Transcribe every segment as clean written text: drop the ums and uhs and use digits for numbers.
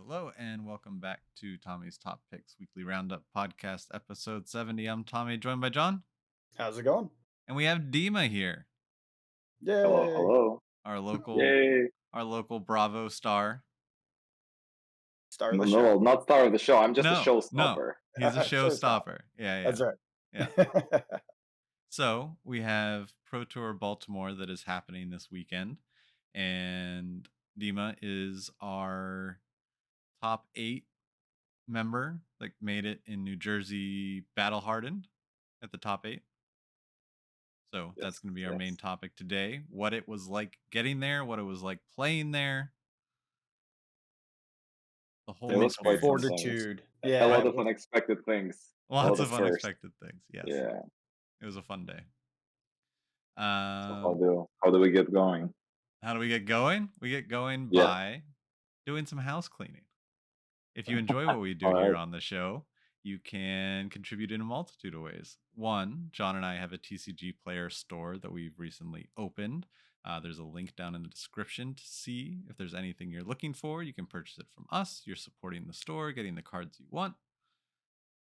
Hello, and welcome back to Tommy's Top Picks Weekly Roundup Podcast, episode 70. I'm Tommy, joined by John, How's it going? and we have Dima here, Hello, Yay! hello. our local, Yay. our local Bravo star. Star of No, the show. not star of the show. I'm just a No, showstopper. he's a Showstopper. showstopper. Yeah, That's right. yeah. So we have Pro Tour Baltimore that is happening this weekend, and Dima is our top 8 member, like made it in New Jersey battle hardened at the top 8. So that's Yes, going to be our main yes. topic today. What it was like getting there, what it was like playing there, the It whole was quite experience. some things. Fortitude. A Yeah. lot of unexpected things. A Lots lot of of firsts. unexpected things. Yes. Yeah. It was a fun day. So Um, how do we get going? how do we get going? We get going Yeah. by doing some house cleaning. If you enjoy what we do All here right. on the show, you can contribute in a multitude of ways. One, John and I have a TCG player store that we've recently opened. There's a link down in the description to see if there's anything you're looking for. You can purchase it from us. You're supporting the store, getting the cards you want.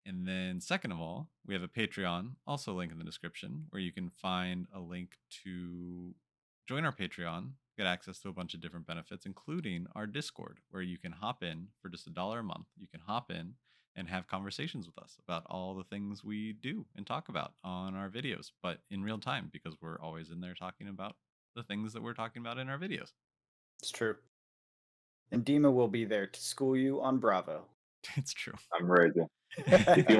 And then, second of all, we have a Patreon, also a link in the description, where you can find a link to join our Patreon, get access to a bunch of different benefits, including our Discord, where you can hop in for just $1 a month. You can hop in and have conversations with us about all the things we do and talk about on our videos, but in real time, because we're always in there talking about the things that we're talking about in our videos. It's true. And Dima will be there to school you on Bravo. It's true. I'm ready. If you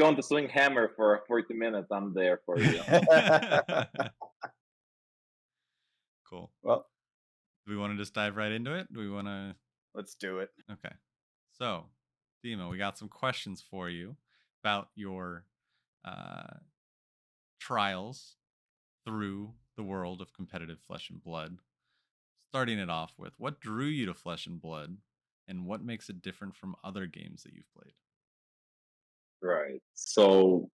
want to swing hammer for 40 minutes, I'm there for you. Cool. Well, Do we want to just dive right into it? Do we want to? let's do it. Okay. So, Dima, we got some questions for you about your trials through the world of competitive Flesh and Blood. Starting it off with, what drew you to Flesh and Blood, and what makes it different from other games that you've played? Right. So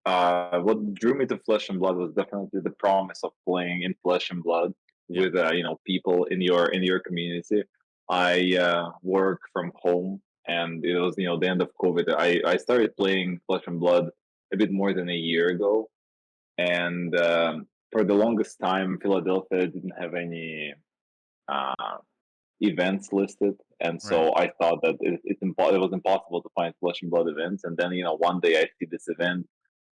what drew me to Flesh and Blood was definitely the promise of playing in Flesh and Blood Yeah. with people in your community. I work from home, and it was the end of COVID. I started playing Flesh and Blood a bit more than a year ago, and for the longest time, Philadelphia didn't have any uh, events listed, and Right. so I thought that it was impossible to find Flesh and Blood events. And then one day I see this event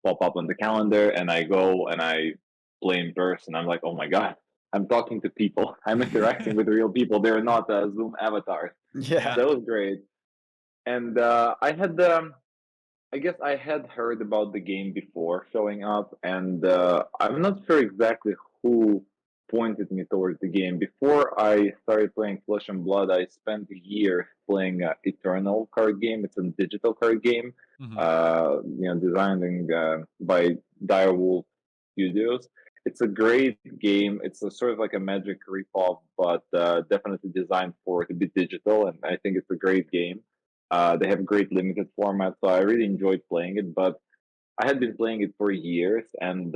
pop up on the calendar, and I go and I play in person. I'm like, oh my god, I'm talking to people. I'm interacting with real people. They're not Zoom avatars. Yeah. That was great. And I guess I had heard about the game before showing up, and I'm not sure exactly who pointed me towards the game. Before I started playing Flesh and Blood, I spent a year playing Eternal card game. It's a digital card game, designed by Direwolf Studios. It's a great game. It's a sort of like a Magic ripoff, but definitely designed for it to be digital, and I think it's a great game. They have great limited format, so I really enjoyed playing it. But I had been playing it for years, and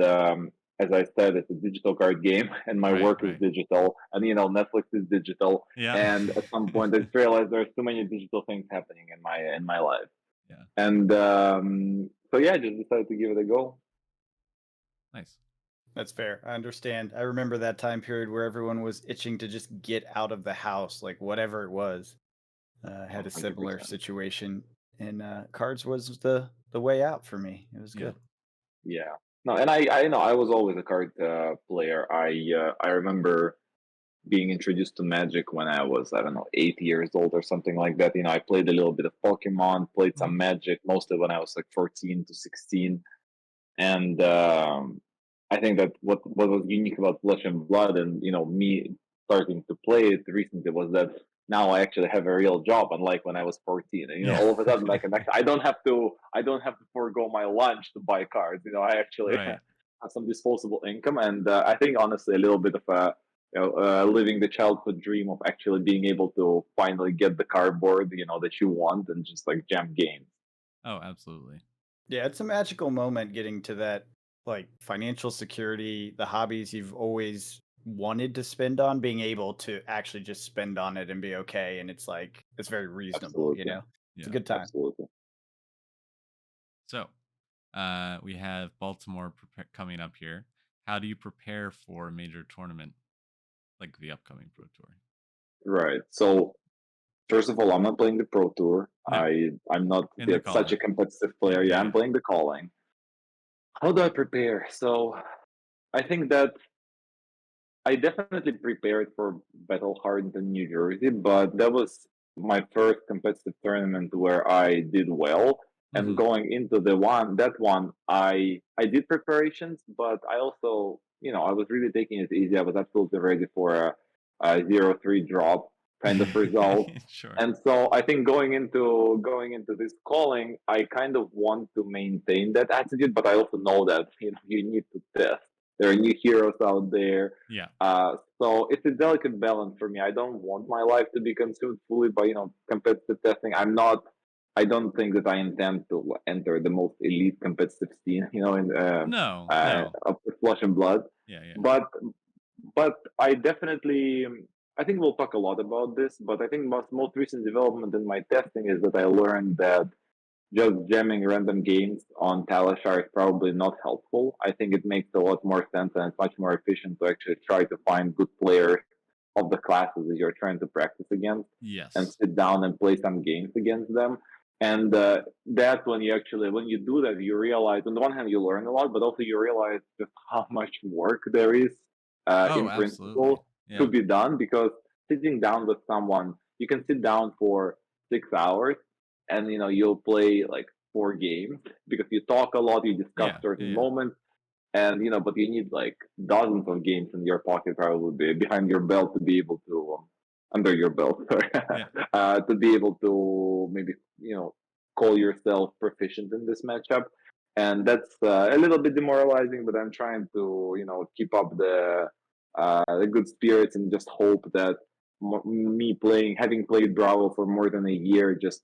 as I said, it's a digital card game, and my work is digital, and Netflix is digital. Yeah. And at some point, I just realized there's too many digital things happening in my life. Yeah. And so yeah, I just decided to give it a go. Nice. That's fair. I understand. I remember that time period where everyone was itching to just get out of the house, like whatever it was. Had a similar 100%. situation, and cards was the way out for me. It was Yeah. good. Yeah. No, and I was always a card player. I remember being introduced to Magic when I was, I don't know, 8 years old or something like that. I played a little bit of Pokemon, played some Magic, mostly when I was like 14 to 16. And I think that what was unique about Flesh and Blood, and me starting to play it recently, was that now I actually have a real job, unlike when I was 14. And Yeah. all of a sudden, like, I don't have to forego my lunch to buy cards. I actually Right. have some disposable income, and I think honestly a little bit of a living the childhood dream of actually being able to finally get the cardboard that you want and just like jam games. Oh, absolutely. Yeah, it's a magical moment getting to that, like, financial security, the hobbies you've always wanted to spend on, being able to actually just spend on it and be okay, and it's like it's very reasonable, you Absolutely, know? It's a Yeah. good time. absolutely. So, we have Baltimore coming up here. How do you prepare for a major tournament like the upcoming Pro Tour? Right. So first of all, I'm not playing the Pro Tour. No, I'm not in the yet such a calling. competitive Yeah, player. yeah, Yeah, I'm yeah. playing the calling. How do I prepare? So I think that I definitely prepared for Battle Hard in New Jersey, but that was my first competitive tournament where I did well. And Hmm. going into that one, I did preparations, but I also, I was really taking it easy. I was absolutely ready for a 0-3 drop kind of result. Sure. And so I think going into this calling, I kind of want to maintain that attitude, but I also know that you need to test. There are new heroes out there, Yeah. so it's a delicate balance for me. I don't want my life to be consumed fully by competitive testing. I don't think that I intend to enter the most elite competitive scene, in No, no. of Flesh and Blood. Yeah, yeah. But I definitely, I think we'll talk a lot about this. But I think most recent development in my testing is that I learned that just jamming random games on Talishar is probably not helpful. I think it makes a lot more sense and it's much more efficient to actually try to find good players of the classes that you're trying to practice against and Yes. sit down and play some games against them. And that's when when you do that, you realize on the one hand you learn a lot, but also you realize just how much work there is Oh, in absolutely. principle to Yeah. be done because sitting down with someone, you can sit down for 6 hours and you'll play like 4 games because you talk a lot, you discuss Yeah, yeah, certain yeah. moments, and but you need like dozens of games in your pocket, probably behind your belt to be able to under your belt, sorry, Yeah. to be able to maybe call yourself proficient in this matchup. And that's a little bit demoralizing, but I'm trying to keep up the good spirits and just hope that me having played Bravo for more than a year, just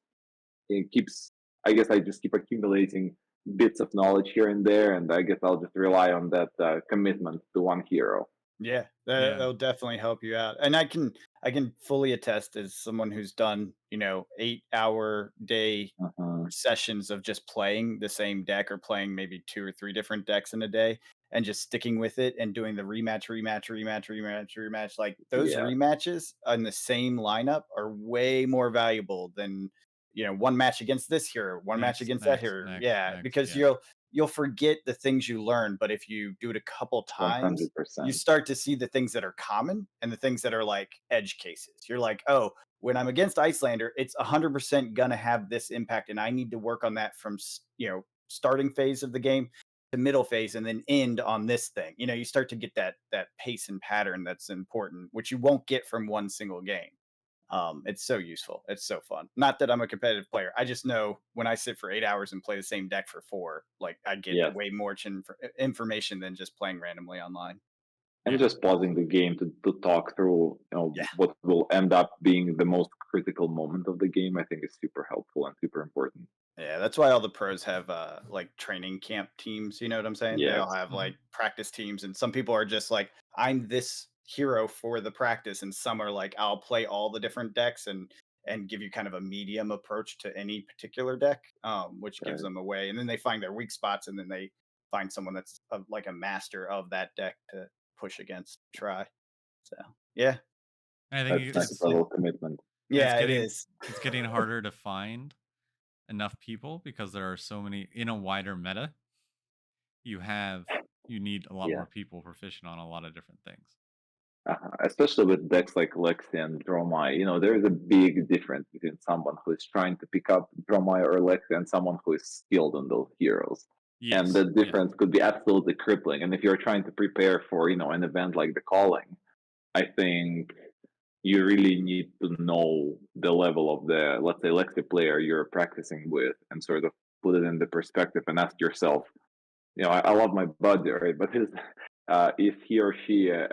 it keeps. I guess I just keep accumulating bits of knowledge here and there, and I guess I'll just rely on that commitment to one hero. Yeah, Yeah. that'll definitely help you out. And I can fully attest as someone who's done, 8-hour day Uh-huh. sessions of just playing the same deck or playing maybe 2 or 3 different decks in a day and just sticking with it and doing the rematch. Like those Yeah, rematches on the same lineup are way more valuable than, one match against this hero, one match Next, against that next, hero. next, Yeah, next. because Yeah. you'll forget the things you learn, but if you do it a couple times, you 100%. start to see the things that are common and the things that are like edge cases. You're like, "Oh, when I'm against Icelander, it's 100% gonna have this impact, and I need to work on that from starting phase of the game to middle phase, and then end on this thing." You start to get that pace and pattern that's important, which you won't get from one single game. It's so useful. It's so fun. Not that I'm a competitive player. I just know when I sit for 8 hours and play the same deck for 4, like I get Yes, way more information than just playing randomly online. and Yeah. just pausing the game to talk through Yeah. what will end up being the most critical moment of the game. I think is super helpful and super important. Yeah, that's why all the pros have like training camp teams, you know what I'm saying? They all Yes, have Hmm. like practice teams and some people are just like I'm this hero for the practice and some are like I'll play all the different decks and give you kind of a medium approach to any particular deck which gives right. them away and then they find their weak spots and then they find someone that's like a master of that deck to push against try. So, yeah. I think That's next it's Just level commitment. it's yeah, it getting is. it's getting harder to find enough people because there are so many in a wider meta. You have you need a lot Yeah. more people proficient on a lot of different things. Especially with decks like Lexi and Dromai, there's a big difference between someone who is trying to pick up Dromai or Lexi and someone who is skilled on those heroes. And Yes. the Yeah. difference could be absolutely crippling. And if you're trying to prepare for, an event like the calling, I think you really need to know the level of the, let's say, Lexi player you're practicing with and sort of put it in the perspective and ask yourself, I love my buddy, right? But is he or she a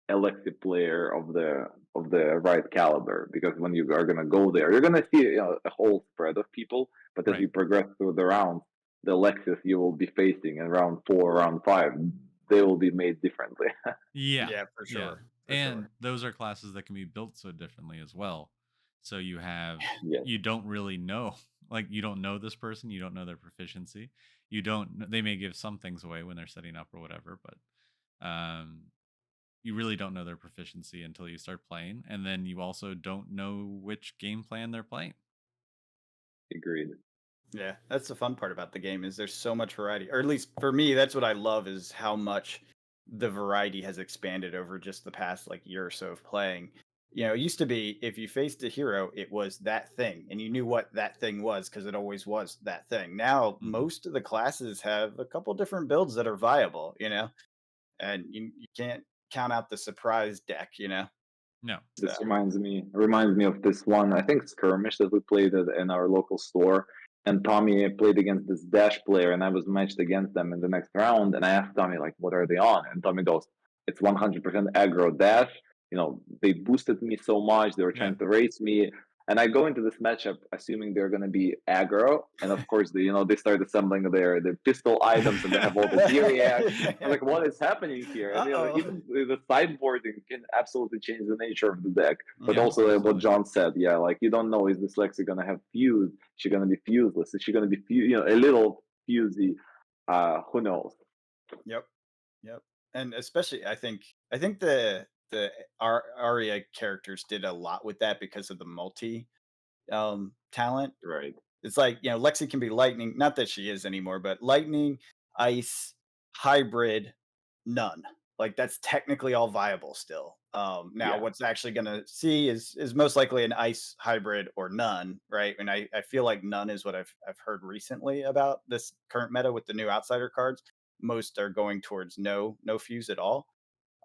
elective player of the right caliber? Because when you are gonna go there, you're gonna see a whole spread of people. But as Right. you progress through the rounds, the Lexus you will be facing in round 4, round 5, they will be made differently. Yeah, Yeah, for yeah. sure. For And sure. those are classes that can be built so differently as well. So Yeah, you don't really know, like you don't know this person, you don't know their proficiency. You don't they may give some things away when they're setting up or whatever, but you really don't know their proficiency until you start playing, and then you also don't know which game plan they're playing. agreed. Yeah, that's the fun part about the game is there's so much variety. Or at least for me, that's what I love is how much the variety has expanded over just the past like year or so of playing. It used to be if you faced a hero, it was that thing and you knew what that thing was because it always was that thing. Now, Mhm. most of the classes have a couple different builds that are viable, and you can't count out the surprise deck. No. So, This reminds me of this one, I think skirmish that we played in our local store. And Tommy played against this Dash player, and I was matched against them in the next round. And I asked Tommy, like, what are they on? And Tommy goes, it's 100% aggro Dash. They boosted me so much, they were Yeah. trying to race me. And I go into this matchup assuming they're going to be aggro, and of course they start assembling their pistol items, and they have all the reacts. I'm like, what is happening here? And uh-oh. even the sideboarding can absolutely change the nature of the deck. But Yeah, also what absolutely. John said, yeah, like you don't know, is this Lexi gonna have fuse? Is she gonna be fuseless? Is she gonna be a little fusey? Who knows? Yep. Yep. And especially I think the Aria characters did a lot with that because of the multi talent. Right. It's like, Lexi can be lightning, not that she is anymore, but lightning, ice, hybrid, none. Like that's technically all viable still. Now Yeah. what's actually gonna see is most likely an ice hybrid or none, right? And I feel like none is what I've heard recently about this current meta with the new outsider cards. Most are going towards no fuse at all.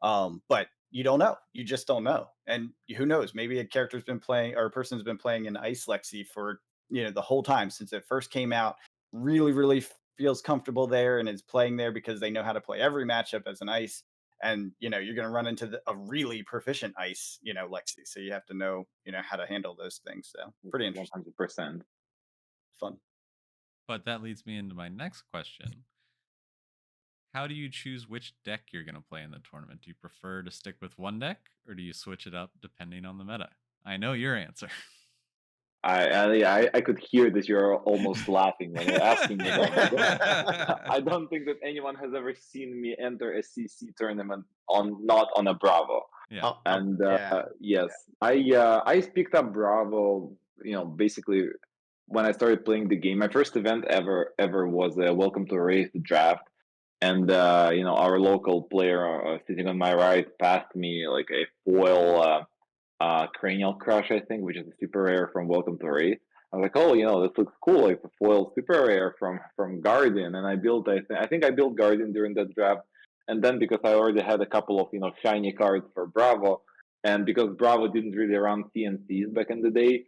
But you don't know. You just don't know. And who knows? Maybe a character's been playing or a person's been playing an Ice Lexi for, the whole time since it first came out. Really, really feels comfortable there and is playing there because they know how to play every matchup as an Ice. And you're going to run into a really proficient Ice, Lexi. So you have to know, how to handle those things. So pretty interesting, 100%. fun. But that leads me into my next question. How do you choose which deck you're going to play in the tournament? Do you prefer to stick with one deck or do you switch it up depending on the meta? I know your answer. I could hear that you're almost laughing when you're asking me that. I don't think that anyone has ever seen me enter a CC tournament not on a Bravo. Yeah. And Yeah. yes, I picked up Bravo. Basically when I started playing the game. My first event ever was Welcome to Wraith draft, and our local player sitting on my right passed me like a foil Cranial Crush, I think, which is a super rare from Welcome to Wraith. I was like, oh, this looks cool, like the foil super rare from Guardian, and I built. I think I built Guardian during that draft, and then because I already had a couple of shiny cards for Bravo, and because Bravo didn't really run CNCs back in the day,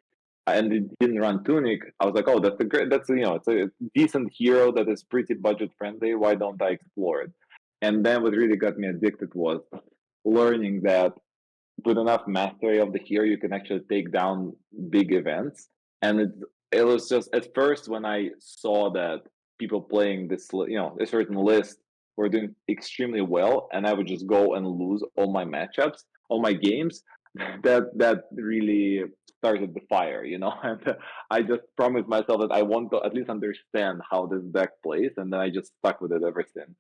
and it didn't run Tunic, I was like, oh, it's a decent hero that is pretty budget friendly. Why don't I explore it? And then what really got me addicted was learning that with enough mastery of the hero, you can actually take down big events. And it was just at first when I saw that people playing this, a certain list were doing extremely well, and I would just go and lose all my matchups, all my games. That really started the fire, And I just promised myself that I want to at least understand how this deck plays, and then I just stuck with it ever since.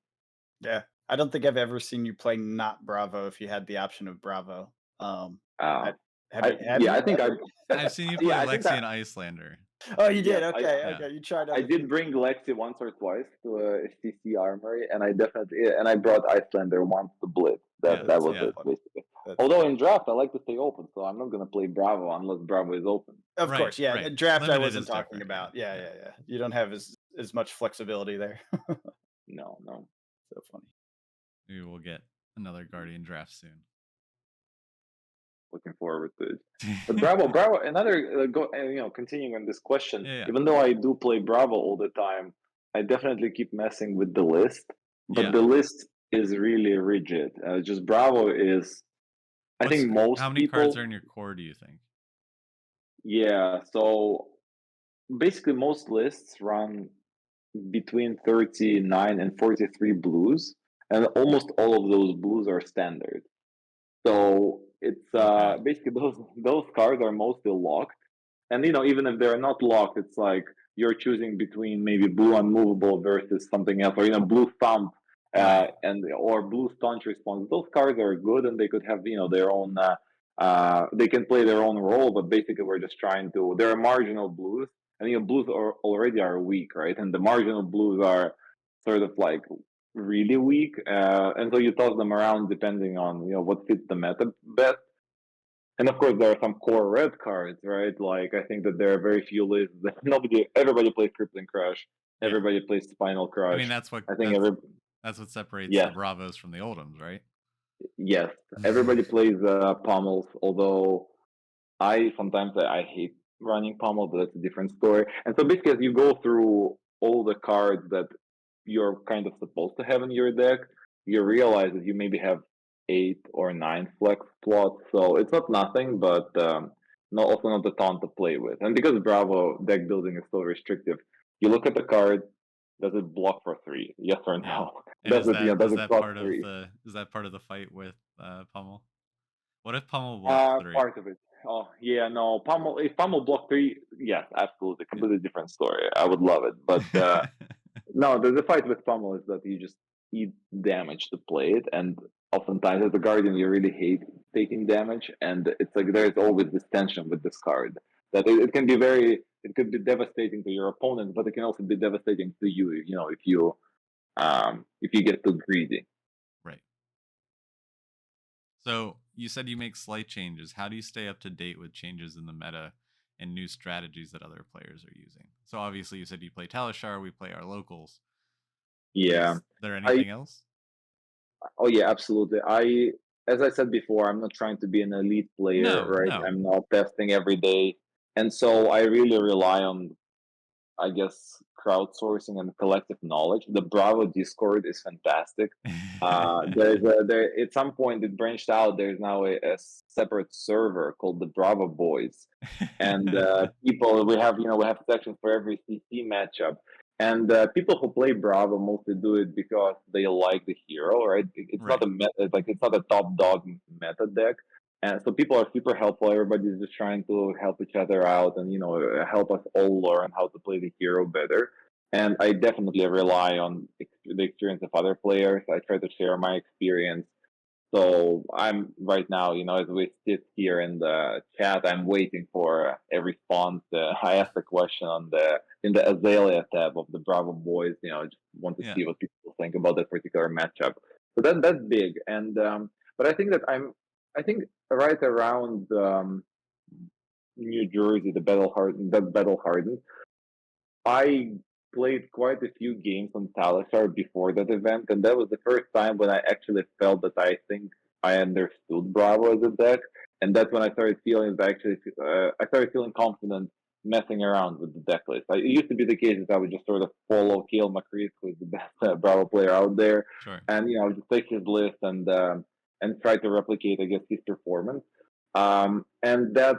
Yeah. I don't think I've ever seen you play not Bravo if you had the option of Bravo. Uh, I, have yeah, you I think ever? I've seen you play yeah, I think Lexi I and Icelander. Oh, you did. yes, Okay, Yeah. okay. You tried I other did things. bring Lexi once or twice to STC Armory, and I brought Icelander once to Blitz. Yeah. That was Yeah. it basically. That's Although in draft, I like to stay open, so I'm not gonna play Bravo unless Bravo is open. of Right. course, yeah. Right. The draft I Limited wasn't is talking different. about. Yeah, Yeah. yeah, yeah. You don't have as much flexibility there. No, no. So funny. Maybe we'll get another Guardian draft soon. Looking forward to it. But Bravo. Another continuing on this question. Yeah. Even though I do play Bravo all the time, I definitely keep messing with the list. But Yeah. the list is really rigid. Just Bravo is. I think most how many people. cards are in your core, do you think? Yeah, so basically most lists run between 39 and 43 blues. and almost all of those blues are standard. So it's Okay. basically those cards are mostly locked, and even if they're not locked, it's like you're choosing between maybe blue unmovable versus something else, or blue thump, Right. and or blue staunch response. Those cards are good, and they could have their own. They can play their own role, but basically we're just trying to. There are marginal blues, and blues already are weak, right? And the marginal blues are sort of like really weak, and so you toss them around depending on what fits the meta best. And of course, there are some core red cards, right? Like I think that there are very few lists that everybody plays Crippling Crush, Yeah. everybody plays Spinal I Crush. mean, that's what I think that's what separates the yes, Bravos from the Oldhams, right? yes, everybody plays Pommels. Although I sometimes I hate running Pommel, but that's a different story. And so basically, as you go through all the cards that you're kind of supposed to have in your deck, you realize that you maybe have 8 or 9 flex slots. So it's not nothing, but also not a ton to play with. And because Bravo deck building is so restrictive, you look at the card. Does it block for 3? Yes or Yeah. no? And Does it is does it that cost part of 3? the fight with Pummel? What if Pummel blocks 3? Part of it. Oh yeah, no. Pummel. If Pummel block 3, yes, absolutely, Yeah. completely different story. I would love it, but no. The fight with Pummel is that you just eat damage to play it, and oftentimes as a guardian, you really hate taking damage, and it's like there's always this tension with this card that it can be very. It could be devastating to your opponent, but it can also be devastating to you. If you get too greedy. Right. So you said you make slight changes. How do you stay up to date with changes in the meta and new strategies that other players are using? So obviously you said you play Talishar, we play our locals. Yeah. Is there I anything else? Oh yeah, absolutely. As I said before, I'm not trying to be an elite player, No, right? no. I'm not testing every day, and so I really rely on, I guess, crowdsourcing and collective knowledge. The Bravo Discord is fantastic. There at some point it branched out. There's now a separate server called the Bravo Boys, and people we have sections for every CC matchup. And people who play Bravo mostly do it because they like the hero, right? It's not Right. a it's not a top dog meta deck, and so people are super helpful. Everybody's just trying to help each other out, and help us all learn how to play the hero better. And I definitely rely on the experience of other players. I try to share my experience. So I'm right now, as we sit here in the chat, I'm waiting for a response. I asked a question in the Azalea tab of the Bravo Boys. Just want to Yeah. see what people think about that particular matchup. So that's big. And but I think that I think right around New Jersey, that battle hardened. I played quite a few games on Talisar before that event, and that was the first time when I actually felt that I think I understood Bravo as a deck, and that's when I started feeling I started feeling confident messing around with the deck list. It used to be the case that I would just sort of follow Kale McCreed, who's the best Bravo player out there, Sure. and I would just take his list and try to replicate, I guess, his performance. And that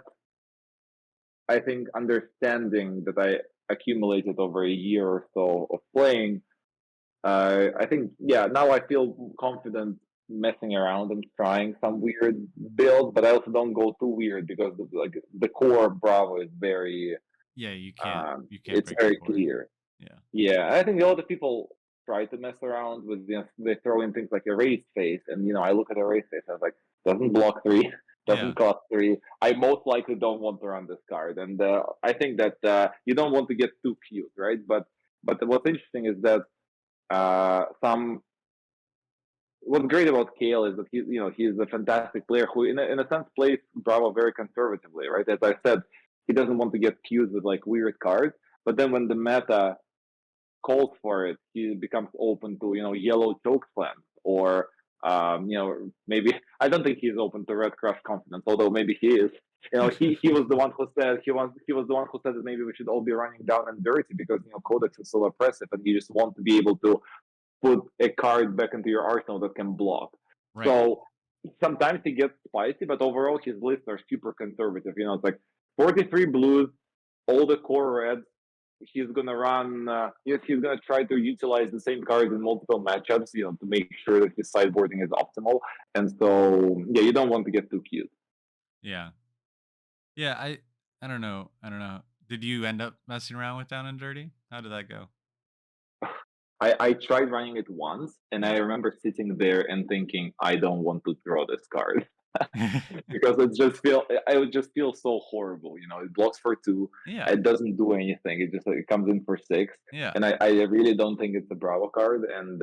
I think understanding that I accumulated over a year or so of playing, I think now I feel confident messing around and trying some weird builds, but I also don't go too weird because the core Bravo is very Yeah, you can't it's break the very core. clear. Yeah. Yeah, I think a lot of people try to mess around with they throw in things like a race face, and I look at a race face, I was like, doesn't block 3, Yeah. doesn't cost 3. I most likely don't want to run this card, and I think that you don't want to get too cute, right? But what's interesting is that some what's great about Kale is that he's a fantastic player who in a sense plays Bravo very conservatively, right? As I said, he doesn't want to get cued with like weird cards, but then when the meta calls for it, he becomes open to yellow choke slams or maybe I don't think he's open to red crush confidence, although maybe he is. He was the one who said he was the one who said that maybe we should all be running down and dirty because Codex is so oppressive and you just want to be able to put a card back into your arsenal that can block. Right. So sometimes he gets spicy, but overall his lists are super conservative. It's like 43 blues, all the core reds, he's gonna run. Yes, he's gonna try to utilize the same cards in multiple matchups, to make sure that his sideboarding is optimal. And so, yeah, you don't want to get too cute. Yeah. Yeah, I don't know. I don't know. Did you end up messing around with Down and Dirty? How did that go? I tried running it once, and I Yeah. remember sitting there and thinking, I don't want to draw this card. Because I would just feel so horrible. It blocks for 2, Yeah. it doesn't do anything. It just it comes in for 6, Yeah. and I really don't think it's a Bravo card. And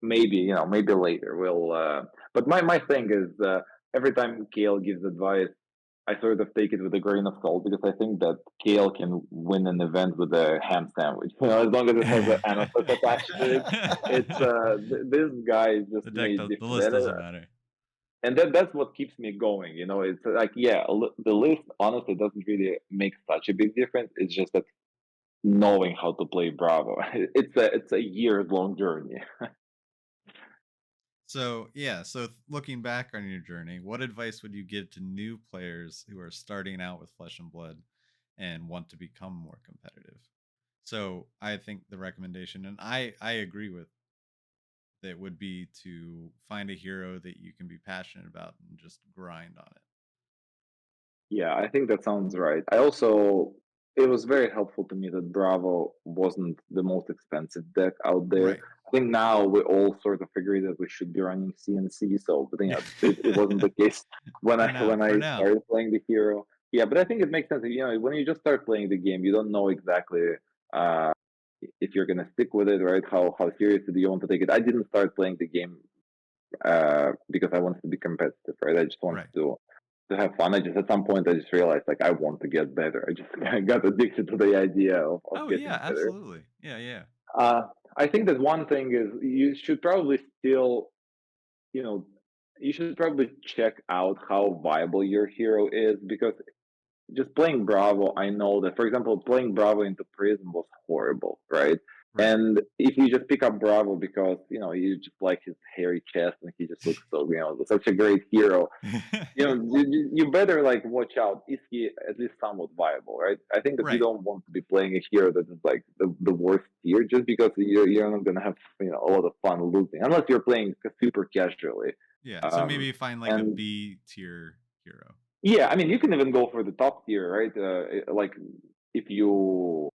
maybe later we'll. But my thing is, every time Kale gives advice, I sort of take it with a grain of salt, because I think that Kale can win an event with a ham sandwich. As long as it has an amethyst attached to it. It's this guy is just The deck made does, the list different. doesn't matter. And that's what keeps me going. It's like, yeah, the list honestly doesn't really make such a big difference. It's just that knowing how to play Bravo, it's a year-long journey. So, yeah, looking back on your journey, what advice would you give to new players who are starting out with Flesh and Blood and want to become more competitive? So, I think the recommendation, and I agree with that, would be to find a hero that you can be passionate about and just grind on it. Yeah, I think that sounds right. It was very helpful to me that Bravo wasn't the most expensive deck out there. Right. I think now we all sort of agree that we should be running CNC. So, but yeah, it wasn't the case when For I now. when For I now. started playing the hero. Yeah, but I think it makes sense. When you just start playing the game, you don't know exactly uh, if you're gonna stick with it, right? How seriously do you want to take it? I didn't start playing the game because I wanted to be competitive, right? I just wanted Right. to have fun. At some point I just realized, like, I want to get better. I just got addicted to the idea of Oh, getting yeah, better. absolutely. Yeah, yeah. I think that one thing is you should probably still, you know, you should probably check out how viable your hero is, because just playing Bravo, I know that, for example, playing Bravo into Prism was horrible, right? Right. And if you just pick up Bravo because you just like his hairy chest and he just looks so, such a great hero, you better like watch out. Is he at least somewhat viable, right? I think that you Right. don't want to be playing a hero that is like the worst tier, just because you're not gonna have a lot of fun losing, unless you're playing super casually. Yeah. So maybe find like a And B tier hero. yeah, I mean, you can even go for the top tier, right? Like, if you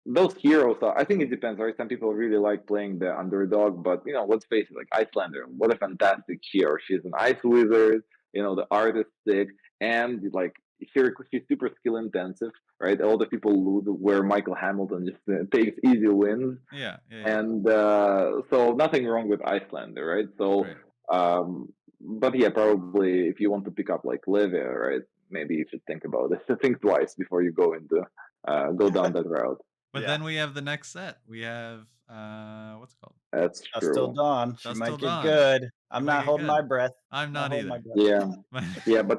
those heroes, I think it depends, right? Some people really like playing the underdog, but let's face it, like Icelander, what a fantastic hero. She's an ice wizard, the art is sick, and like she's super skill intensive, right? A lot of people lose where Michael Hamilton just takes easy wins. Yeah. Yeah. Yeah. And so nothing wrong with Icelander, right? So, Right. but yeah, probably if you want to pick up like Livia, right? Maybe you should think about this. Think twice before you go down that route. But Yeah. then we have the next set. We have what's it called? That's Dust Till true. Dawn. She Dust might Till get Dawn. good. She I'm might not get holding my good. breath. I'm not holding my either. breath. Yeah, yeah, but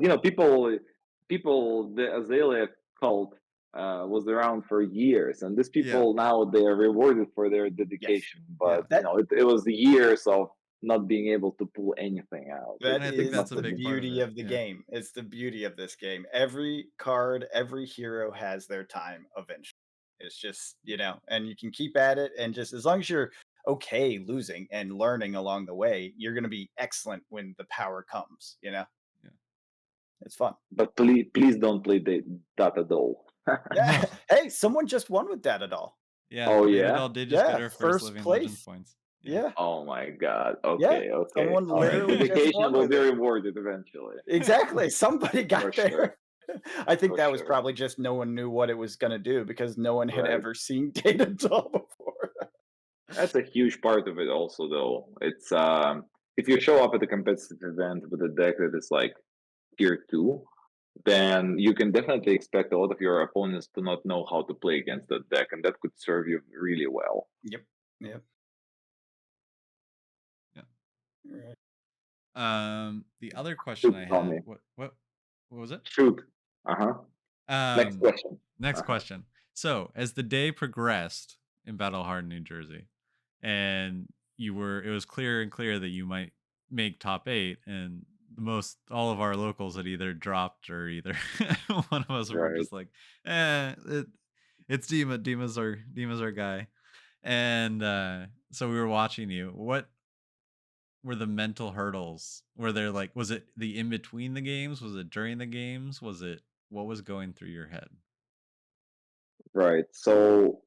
people, the Azalea cult was around for years, and these Yeah. people now they are rewarded for their Yes. dedication. Yeah. But That it was years of not being able to pull anything out. that And I think It is that's must a the have big been. part of beauty it. of the Yeah. game. It's the beauty of this game. Every card, every hero has their time eventually. It's just, and you can keep at it, and just as long as you're okay losing and learning along the way, you're going to be excellent when the power comes. Yeah. It's fun. But please don't play the Data Doll. Yeah. No. Hey, someone just won with that at all. Yeah. Oh yeah. Datadol did just get Yeah, her first first Living Legends place. points. Yeah. Yeah. Oh my God. Yeah. Okay. Okay. Someone All right. literally just Dedication won will with be it. rewarded eventually. Exactly. Somebody For got sure. there. I think For that was sure. probably just no one knew what it was going to do, because no one had Right. ever seen Data Doll before. That's a huge part of it also, though. It's if you show up at a competitive event with a deck that is like tier 2, then you can definitely expect a lot of your opponents to not know how to play against that deck, and that could serve you really well. Yep. Yep. Yeah. All right. The other question Shoot, I had, Tommy. what was it? Shoot. Uh-huh. Next Um, question. Next Uh-huh. question. So, as the day progressed in Battle Hard, New Jersey, and it was clearer and clearer that you might make top 8, and all of our locals had either dropped, or either one of us were Right. just like, eh, It's Dima. Dima's our guy. And so we were watching you. What were the mental hurdles? Were there like was it the in between the games? Was it during the games? Was it what was going through your head? Right. So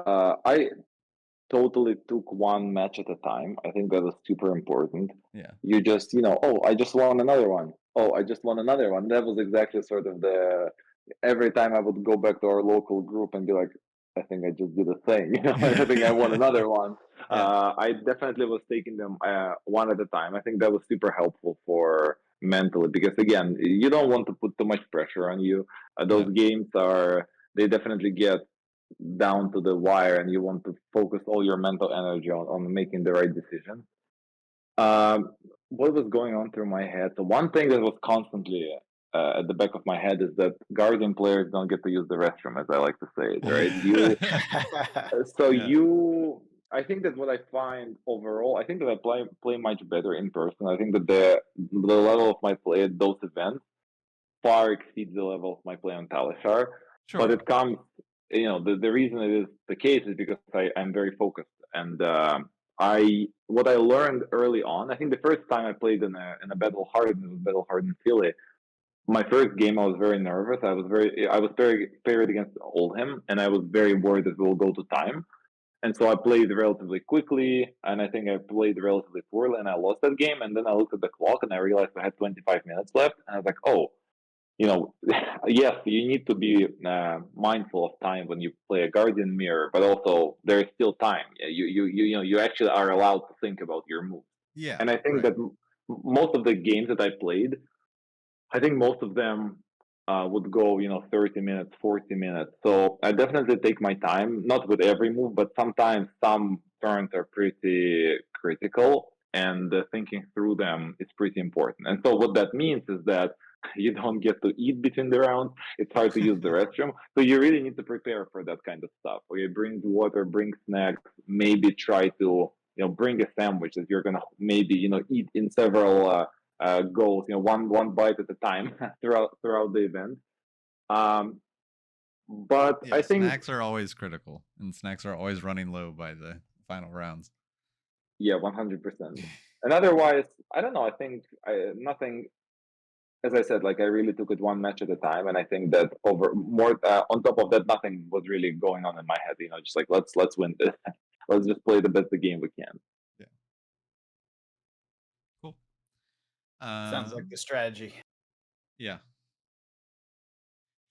I totally took one match at a time. I think that was super important. Yeah. You just, oh, I just won another one. Oh, I just won another one. That was exactly sort of the every time I would go back to our local group and be like, I think I just did a thing. I think I won another one. Yeah. I definitely was taking them one at a time. I think that was super helpful for mentally because again, you don't want to put too much pressure on you. Yeah. Those games are they definitely get down to the wire and you want to focus all your mental energy on making the right decision. What was going on through my head? So one thing that was constantly at the back of my head is that Guardian players don't get to use the restroom, as I like to say it, right? So Yeah. I think that what I find overall, I think that I play much better in person. I think that the level of my play at those events far exceeds the level of my play on Talishar. But Sure. it comes, the reason it is the case is because I'm very focused. And what I learned early on, I think the first time I played in a Battle Hardened, Battle Hardened Philly, my first game I was very nervous. I was very favored against Oldham, and I was very worried that we'll go to time. And so I played relatively quickly, and I think I played relatively poorly, and I lost that game. And then I looked at the clock, and I realized I had 25 minutes left, and I was like, "Oh, yes, you need to be mindful of time when you play a guardian mirror, but also there's still time. You actually are allowed to think about your move. Yeah. And I think Right. that most of the games that I played, I think most of them would go 30 minutes, 40 minutes. So I definitely take my time, not with every move, but sometimes some turns are pretty critical, and thinking through them is pretty important. And so what that means is that you don't get to eat between the rounds. It's hard to use the restroom. So you really need to prepare for that kind of stuff. Okay, bring water, bring snacks, maybe try to bring a sandwich that you're gonna maybe eat in several goals, one bite at a time throughout the event. Um, but Yeah, I think, snacks are always critical, and snacks are always running low by the final rounds. yeah, 100%. And otherwise, I don't know. I think nothing. As I said, like I really took it one match at a time, and I think that over more on top of that, nothing was really going on in my head. Just like let's win this. Let's just play the best the game we can. Yeah. Cool. Sounds like the strategy. Yeah.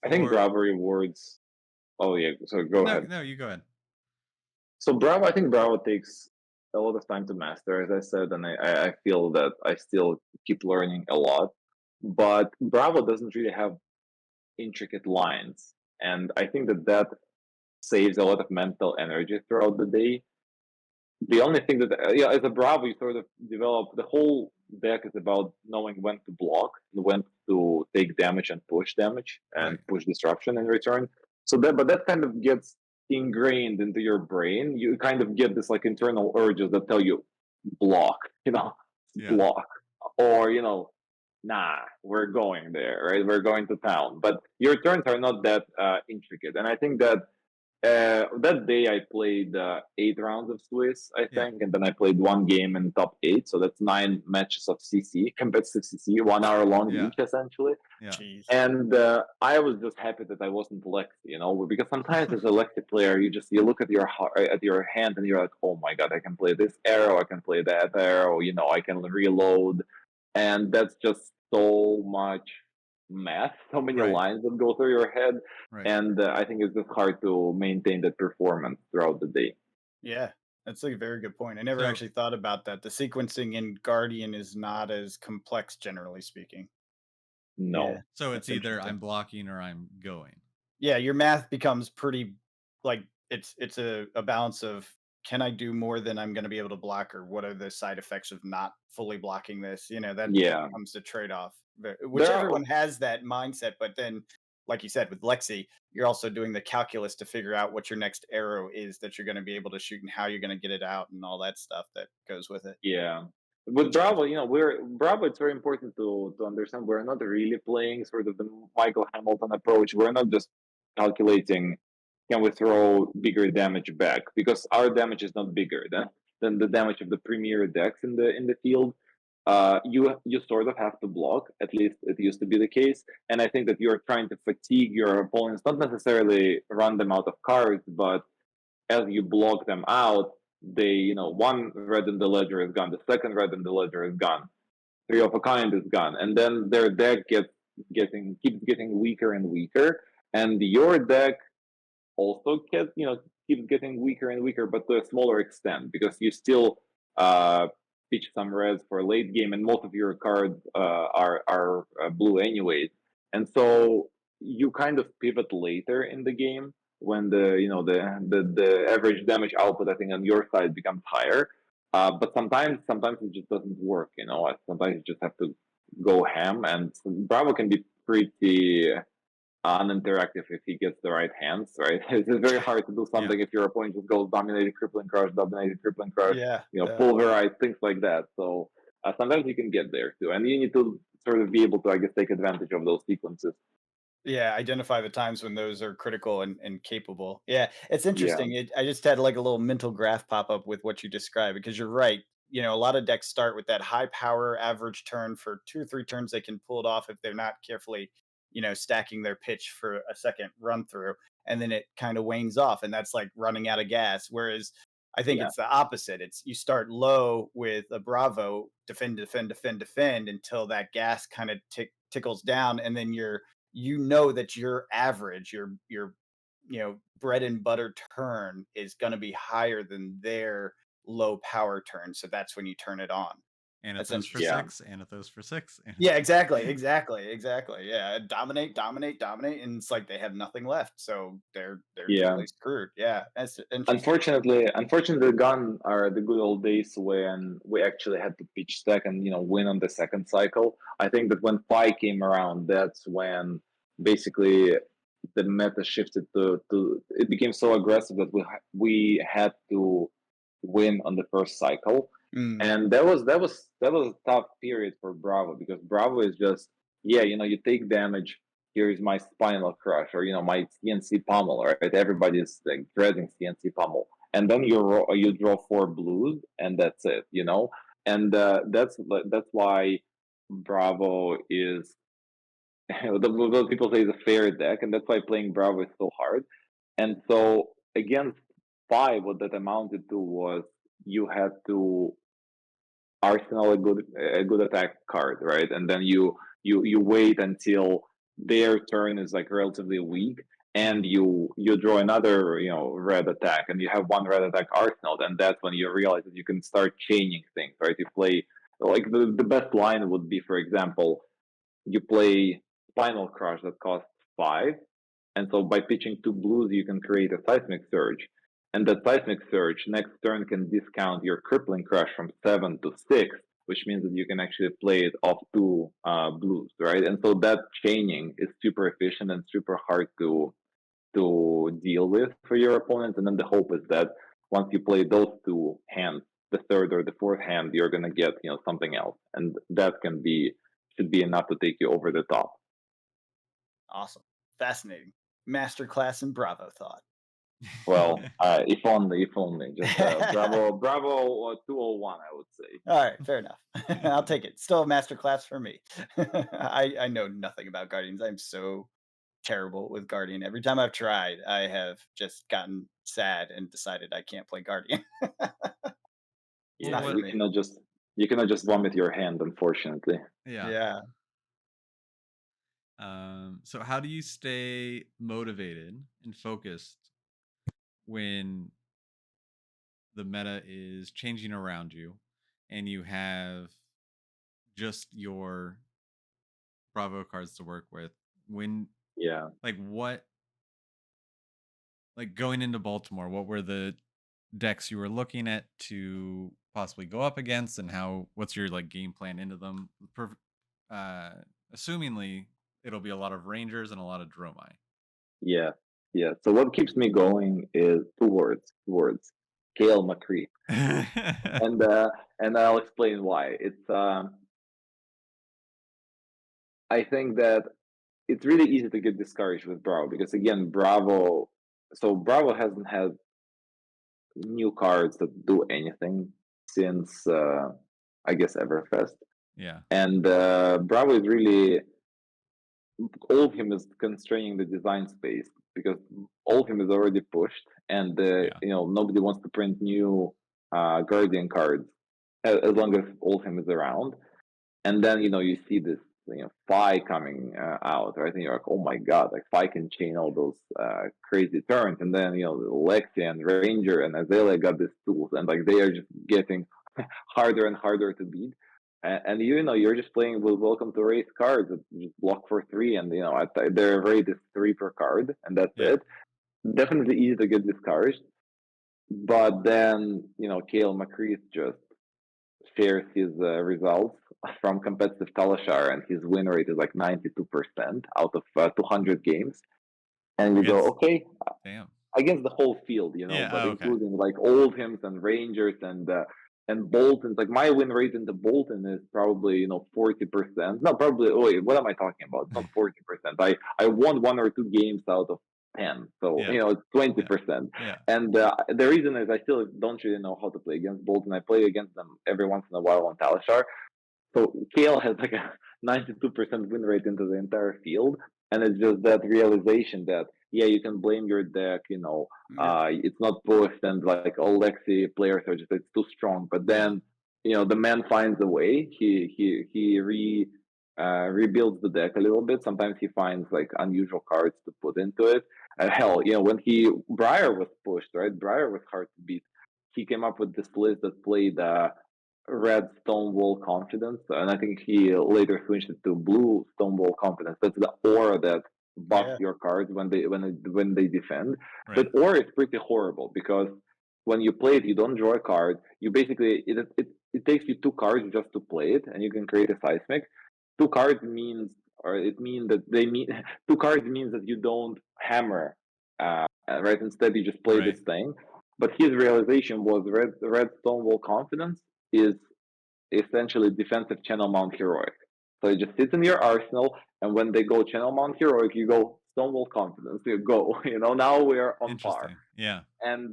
I think For Bravo rewards. Oh yeah, so go no, ahead. no, you go ahead. So Bravo, I think Bravo takes a lot of time to master, as I said, and I feel that I still keep learning a lot. But Bravo doesn't really have intricate lines, and I think that saves a lot of mental energy throughout the day. The only thing that as a Bravo, you sort of develop the whole deck is about knowing when to block and when to take damage and Right. push disruption in return. But that kind of gets ingrained into your brain. You kind of get this like internal urges that tell you block, Yeah. block, or nah, we're going there, right? We're going to town. But your turns are not that intricate, and I think that that day I played 8 rounds of Swiss, I Yeah. think, and then I played one game in top 8. So that's 9 matches of CC, competitive CC, 1 hour long Yeah. each essentially. Yeah. Jeez. And I was just happy that I wasn't Lexi, because sometimes as a Lexi player, you look at your hand and you're like, oh my god, I can play this arrow, I can play that arrow, I can reload, and that's just so much math, so many Right. lines that go through your head, Right. and I think it's just hard to maintain that performance throughout the day. Yeah, that's a very good point. I never So actually thought about that. The sequencing in Guardian is not as complex, generally speaking. Yeah, No. so it's that's either interesting. I'm blocking or I'm going. Yeah, your math becomes pretty like it's a balance of can I do more than I'm going to be able to block, or what are the side effects of not fully blocking this? That Yeah. becomes the trade off, which There are everyone has that mindset. But then, like you said with Lexi, you're also doing the calculus to figure out what your next arrow is that you're going to be able to shoot and how you're going to get it out and all that stuff that goes with it. Yeah. With Which Bravo, we're Bravo. It's very important to understand we're not really playing sort of the Michael Hamilton approach. We're not just calculating can we throw bigger damage back? Because our damage is not bigger than the damage of the premier decks in the field. You sort of have to block. At least it used to be the case. And I think that you're trying to fatigue your opponents, not necessarily run them out of cards, but as you block them out, they, one red in the ledger is gone, the second red in the ledger is gone, three of a kind is gone, and then their deck keeps getting weaker and weaker, and your deck also keeps getting weaker and weaker, but to a smaller extent because you still pitch some reds for late game, and most of your cards are blue anyways, and so you kind of pivot later in the game when the average damage output I think on your side becomes higher. But sometimes it just doesn't work. Sometimes you just have to go ham, and Bravo can be pretty uninteractive if he gets the right hands, right? It's very hard to do something if your opponent just goes dominated crippling crush, Yeah. pulverize, things like that. So sometimes you can get there too, and you need to sort of be able to, I guess, take advantage of those sequences. Yeah, identify the times when those are critical and capable. Yeah, it's Yeah, interesting. I just had like a little mental graph pop up with what you described because you're right. A lot of decks start with that high power average turn for 2 or 3 turns. They can pull it off if they're not carefully, stacking their pitch for a second run through, and then it kind of wanes off, and that's like running out of gas. Whereas I think yeah, it's the opposite. It's you start low with a Bravo, defend, defend, defend, defend until that gas kind of tickles down, and then that your average, your bread and butter turn is going to be higher than their low power turn. So that's when you turn it on. That's Anathos for interesting. yeah. 6, Anathos for 6. Yeah, exactly. Yeah, dominate, dominate, dominate, and it's like they have nothing left, so they're Yeah. totally screwed. Yeah, that's interesting. Unfortunately, gone are the good old days when we actually had to pitch stack and win on the second cycle. I think that when Pi came around, that's when basically the meta shifted to it became so aggressive that we had to win on the first cycle, Mm, and that was a tough period for Bravo because Bravo is just you take damage. Here's my spinal crush, or my CNC pummel, right? Everybody's like dreading CNC pummel, and then you draw 4 blues, and that's it. And that's why Bravo is those people say is a fair deck, and that's why playing Bravo is so hard. And so against 5, what that amounted to was you had to arsenal a good attack card, right? And then you wait until their turn is like relatively weak, and you draw another red attack, and you have one red attack arsenal, and that's when you realize that you can start chaining things, right? You play like the best line would be, for example, you play Spinal Crush that costs 5, and so by pitching 2 blues, you can create a Seismic Surge. And that Seismic Surge next turn can discount your Crippling Crush from 7 to 6, which means that you can actually play it off 2 blues, right? And so that chaining is super efficient and super hard to deal with for your opponent. And then the hope is that once you play those 2 hands, the third or the fourth hand, you're gonna get something else, and that should be enough to take you over the top. awesome, fascinating. Masterclass in Bravo thought. Well, if only, just Bravo 201, I would say. All right, fair enough. I'll take it. Still a master class for me. I know nothing about Guardians. I'm so terrible with Guardian. Every time I've tried, I have just gotten sad and decided I can't play Guardian. It's Well, not Yeah, for what? you me. cannot just vomit your hand, unfortunately. Yeah. Yeah. So how do you stay motivated and focused when the meta is changing around you and you have just your Bravo cards to work with? When, Yeah. like, going into Baltimore, what were the decks you were looking at to possibly go up against, and what's your like game plan into them? Uh, Assumingly it'll be a lot of Rangers and a lot of Dromai. Yeah, yeah. So what keeps me going is two words, Kale McCree, and uh, and I'll explain why. I think that it's really easy to get discouraged with Bravo because again, Bravo so Bravo hasn't had new cards that do anything since I guess Everfest, Yeah. and Bravo is really all him is constraining the design space because all him is already pushed, and Yeah. nobody wants to print new Guardian cards as long as all him is around. And then you see this Phi coming out, right? And you're like, oh my god, like Phi can chain all those crazy turns, and then Lexi and Ranger and Azalea got these tools, and like they are just getting harder and harder to beat. And you're just playing with Welcome to Race cards that just block for 3, and they're rated 3 per card, and that's Yeah. it. Definitely easy to get discouraged. But then Kale McCreath just shares his results from competitive Talashar, and his win rate is like 92% out of 200 games. And you go, Against okay, damn. against the whole field, Yeah. but Oh, okay. including like Oldhams and Rangers and Boltons. Like my win rate into Bolton is probably 40%. No, probably. Oh, wait, what am I talking about? It's not 40%. I won 1 or 2 games out of 10, so Yeah. it's 20%. Yeah. And the reason is I still don't really know how to play against Bolton. I play against them every once in a while on Talishar. So Kale has like a 92% win rate into the entire field, and it's just that realization that yeah, you can blame your deck. Yeah. It's not pushed, and like all Lexi players are just it's too strong. But then the man finds a way. He rebuilds the deck a little bit. Sometimes he finds like unusual cards to put into it. And hell, when Briar was pushed, right? Briar was hard to beat. He came up with this list that played red Stonewall Confidence, and I think he later switched it to blue Stonewall Confidence. That's the aura that buffs Yeah. your cards when they defend. Right. But aura is pretty horrible because when you play it, you don't draw a card. You basically it takes you 2 cards just to play it, and you can create a seismic. 2 cards means, or it means that they mean 2 cards means that you don't hammer, right? Instead, you just play Right. this thing. But his realization was red Stonewall Confidence is essentially defensive channel mount heroic. So it just sits in your arsenal, and when they go channel mount heroic, you go Stonewall Confidence. You go. Now we are on par. Interesting. Yeah. And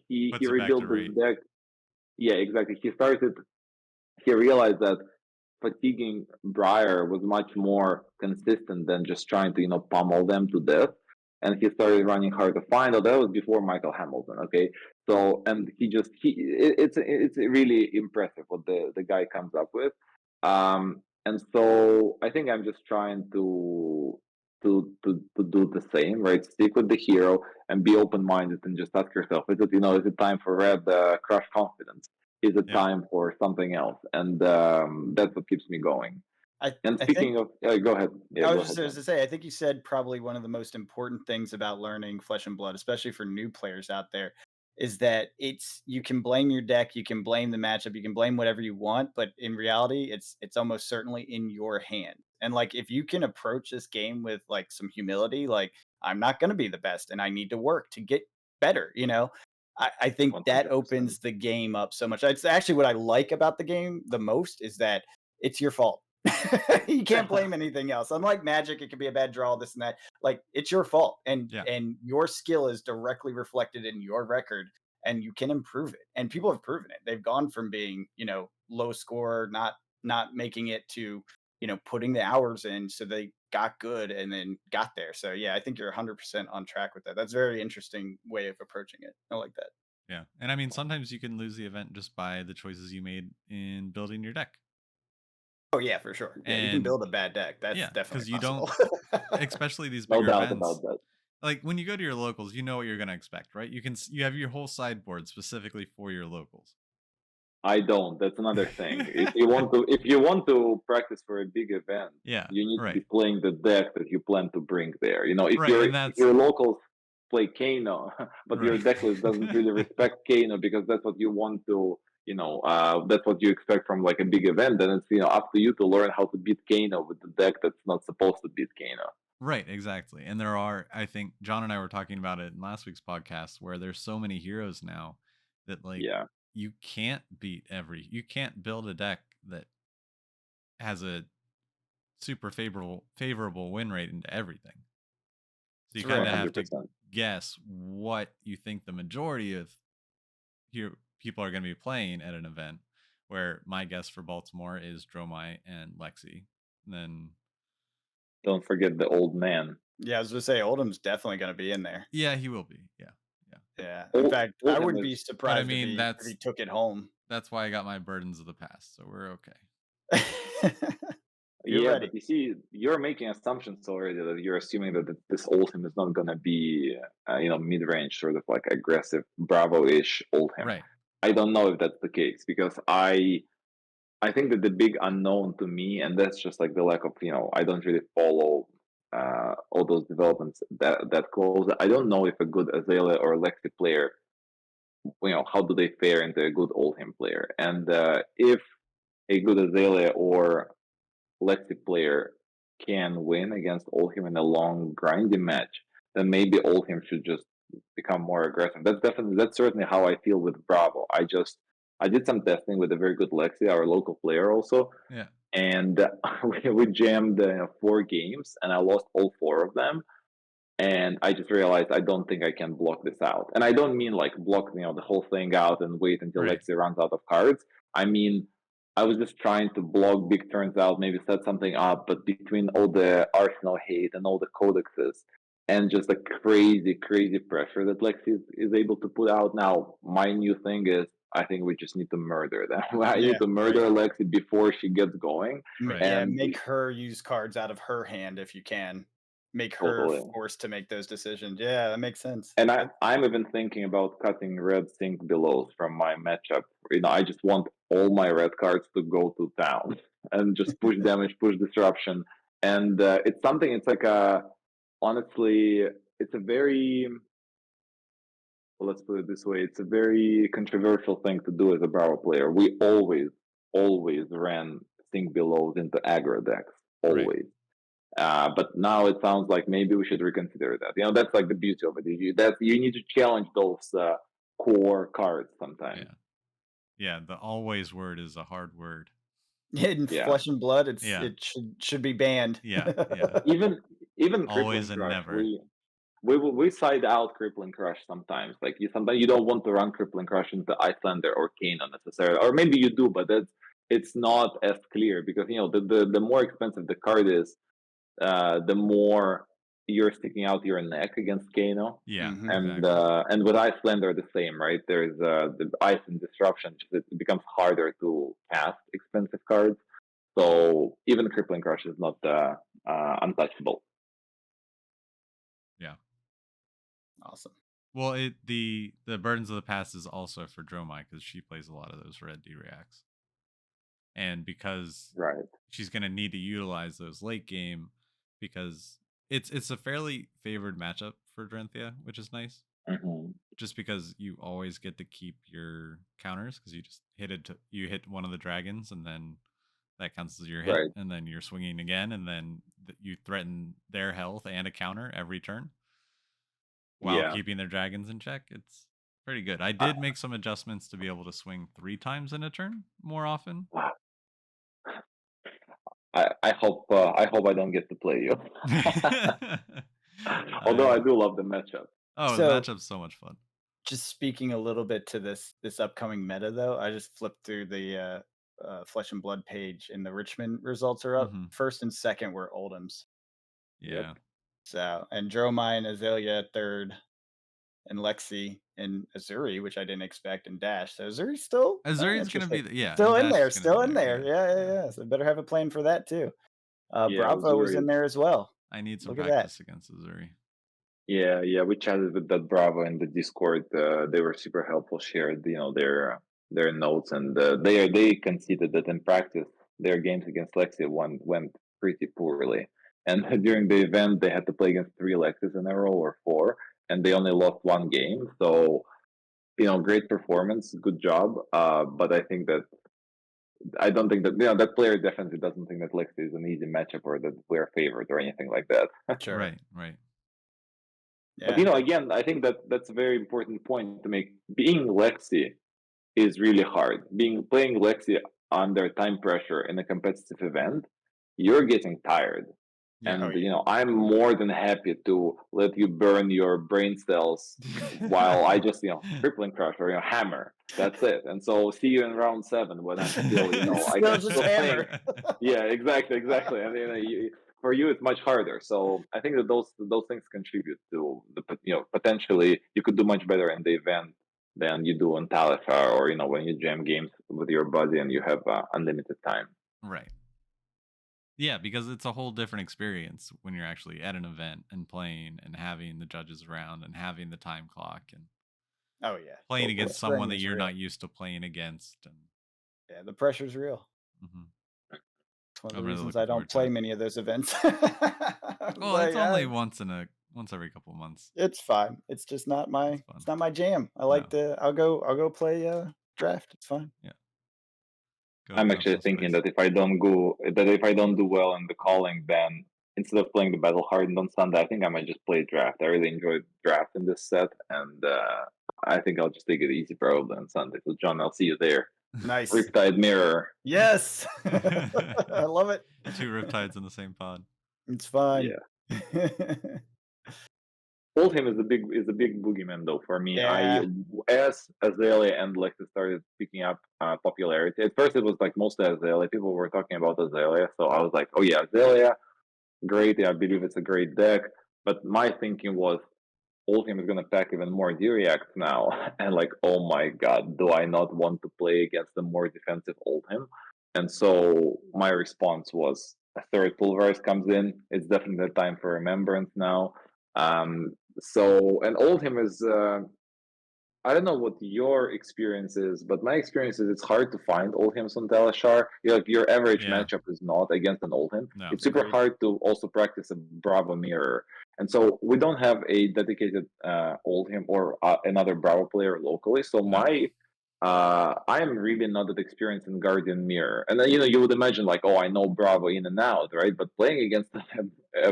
he Puts it back to rebuilt this rate. deck. Yeah, exactly. He realized that fatiguing Briar was much more consistent than just trying to pummel them to death. And he started running hard to find out. That was before Michael Hamilton. Okay, so and it's really impressive what the guy comes up with. And so I think I'm just trying to do the same, right? Stick with the hero and be open minded and just ask yourself, is it time for red crush confidence? Is it Yeah. time for something else? And that's what keeps me going. I And I think speaking of, go ahead. Yeah, I go was just ahead, going man. to say, I think you said probably one of the most important things about learning Flesh and Blood, especially for new players out there, is that you can blame your deck, you can blame the matchup, you can blame whatever you want, but in reality, it's almost certainly in your hand. And like if you can approach this game with like some humility, like I'm not going to be the best, and I need to work to get better. I think that 100%. opens the game up so much. It's actually what I like about the game the most is that it's your fault. You can't blame anything else. Unlike Magic, it could be a bad draw, this and that. Like it's your fault, and Yeah. your skill is directly reflected in your record, and you can improve it. And people have proven it. They've gone from being low score, not making it to putting the hours in, so they got good and then got there. So yeah, I think you're 100% on track with that. That's a very interesting way of approaching it. I like that. Yeah. And I mean, sometimes you can lose the event just by the choices you made in building your deck. Oh yeah, for sure. Yeah, you can And build a bad deck. That's yeah, definitely because you don't, possible. especially these No bigger doubt about events. that. Like when you go to your locals, you know what you're going to expect, right? You have your whole sideboard specifically for your locals. I don't. That's another thing. If you want to practice for a big event, Yeah. you need to be Right. playing the deck that you plan to bring there. If Right. your And if that's your locals play Kano, but your right. deck list doesn't really respect Kano because that's what you want to, that's what you expect from like a big event. Then it's up to you to learn how to beat Kano with the deck that's not supposed to beat Kano. Right, exactly. And there are, I think John and I were talking about it in last week's podcast where there's so many heroes now that like Yeah. you can't build a deck that has a super favorable win rate into everything. So you It's kind really of hard. have to 100%. guess what you think the majority of here people are going to be playing at an event. Where my guess for Baltimore is Dromai and Lexi. And then Don't forget the old man. Yeah, I was gonna say Oldham's definitely gonna be in there. yeah, he will be. Yeah, yeah. Yeah. In fact, I Oldham wouldn't be is But I surprised mean, if he took it home. that's why I got my burdens of the past. So we're okay. You're yeah, ready. but you see, you're making assumptions already that you're assuming that this Oldham is not gonna be, mid-range, sort of like aggressive, Bravo-ish Oldham. Right. I don't know if that's the case because I think that the big unknown to me, and that's just like the lack of, I don't really follow all those developments that close. I don't know if a good Azalea or Lexi player, how do they fare into a good Oldham player, and if a good Azalea or Lexi player can win against Oldham in a long grinding match, then maybe Oldham should just become more aggressive. That's certainly how I feel with Bravo. I did some testing with a very good Lexi, our local player also, Yeah. and we jammed 4 games, and I lost all 4 of them. And I just realized I don't think I can block this out. And I don't mean like block, the whole thing out and wait until Right. Lexi runs out of cards. I mean, I was just trying to block big turns out, maybe set something up, but between all the Arsenal hate and all the codexes and just the crazy, crazy pressure that Lexi is able to put out now, my new thing is I think we just need to murder them. I Yeah, need to murder Lexi before she gets going. Right. Yeah, And make her use cards out of her hand if you can. Make her totally. forced to make those decisions. Yeah, that makes sense. And I'm even thinking about cutting red sync belows from my matchup. I just want all my red cards to go to town and just push damage, push disruption. And it's something, it's like honestly, it's a very, let's put it this way, it's a very controversial thing to do as a Bravo player. We always ran sync belows into aggro decks. Right. Always. But now it sounds like maybe we should reconsider that. That's like the beauty of it. You need to challenge those core cards sometimes. Yeah. Yeah. The always word is a hard word. In Yeah. Flesh and Blood, Yeah. it should be banned. Yeah. Yeah. Even Always Crippling and Crush, never. we side out Crippling Crush sometimes. Like sometimes you don't want to run Crippling Crush into Icelander or Kano necessarily, or maybe you do, but it's not as clear because the more expensive the card is, the more you're sticking out your neck against Kano. Yeah. Mhm. Exactly. And with Icelander the same, right? There's the ice and disruption. It becomes harder to cast expensive cards. So even Crippling Crush is not untouchable. Yeah. Awesome. Well, the burdens of the past is also for Dromai because she plays a lot of those red D reacts, and because Right. she's going to need to utilize those late game because it's a fairly favored matchup for Drenthia, which is nice. Mm-hmm. Just because you always get to keep your counters because you just you hit one of the dragons and then that counts as your hit, Right. and then you're swinging again, and then you threaten their health and a counter every turn while Yeah. keeping their dragons in check. It's pretty good. I did make some adjustments to be able to swing 3 times in a turn more often. I hope I don't get to play you. Although I do love the matchup. Oh, the So- matchup's so much fun. Just speaking a little bit to this upcoming meta, though, I just flipped through the Flesh and Blood page, and the Richmond results are up. Mhm. First and second were Oldham's. Yeah. So, and Dromai and Azalea at third, and Lexi and Azuri, which I didn't expect, and Dash. So Azuri's still Azuri's gonna be interesting. yeah, Still and in Dash there, is gonna still be in there. Yeah. So better have a plan for that too. Yeah, Bravo was Azuri in is- there as well. I need some Look at that. practice against Azuri. Yeah, we chatted with that Bravo in the Discord. They were super helpful, shared their notes, and they conceded that in practice their games against Lexi went pretty poorly. And during the event, they had to play against 3 Lexis in a row or 4, and they only lost 1 game. So great performance, good job. But I don't think that that player definitely doesn't think that Lexi is an easy matchup or that we're favored or anything like that. Sure. Right. Yeah. But again, I think that's a very important point to make. Being Lexi is really hard. Playing Lexi under time pressure in a competitive event, you're getting tired. Yeah. And Oh yeah. I'm more than happy to let you burn your brain cells while I just crippling crush or hammer. That's it. And so see you in round 7 when I'm still I Still can just still think. hammer. Yeah, exactly. And for you it's much harder. So I think that those things contribute to the potentially you could do much better in the event than you do on Talifar, or when you jam games with your buddy and you have unlimited time. Right. Yeah, because it's a whole different experience when you're actually at an event and playing and having the judges around and having the time clock and Oh yeah. playing Totally. against Spring someone that is you're real. not used to playing against. And Yeah, the pressure's real. mhm. It's one of the I'm really reasons looking I don't forward to play it. many of those events. Well, it's Like, only once every couple of months. it's fine. It's just not It's my fun. it's not my jam. I No. like to I'll go play draft. It's fine. Yeah. Go I'm open up actually some thinking space. that if I don't do well in the calling, then instead of playing the battle hardened on Sunday, I think I might just play draft. I really enjoyed draft in this set, and I think I'll just take it easy probably on Sunday. So John, I'll see you there. Nice. Riptide Mirror. Yes. I love it. 2 Riptides in the same pod. It's fine. Yeah. Oldhim is a big boogeyman though for me. Yeah. As Azalea and Lexus started picking up popularity. At first, it was like mostly Azalea. People were talking about Azalea, so I was like, "Oh yeah, Azalea, great. Yeah, I believe it's a great deck." But my thinking was, Oldhim is going to pack even more D-Reacts now, and like, oh my god, do I not want to play against a more defensive Oldhim? And so my response was, a third Pulverize comes in. It's definitely the time for Remembrance now. And Oldhim is I don't know what your experience is, but my experience is it's hard to find Oldhims on Teleshar. Your average Yeah. matchup is not against an Oldhim. No. It's super Agreed. hard to also practice a Bravo mirror. And so we don't have a dedicated Oldhim or another Bravo player locally. So No. I am really not that experienced in Guardian Mirror. And then, you would imagine like, oh, I know Bravo in and out, right? But playing against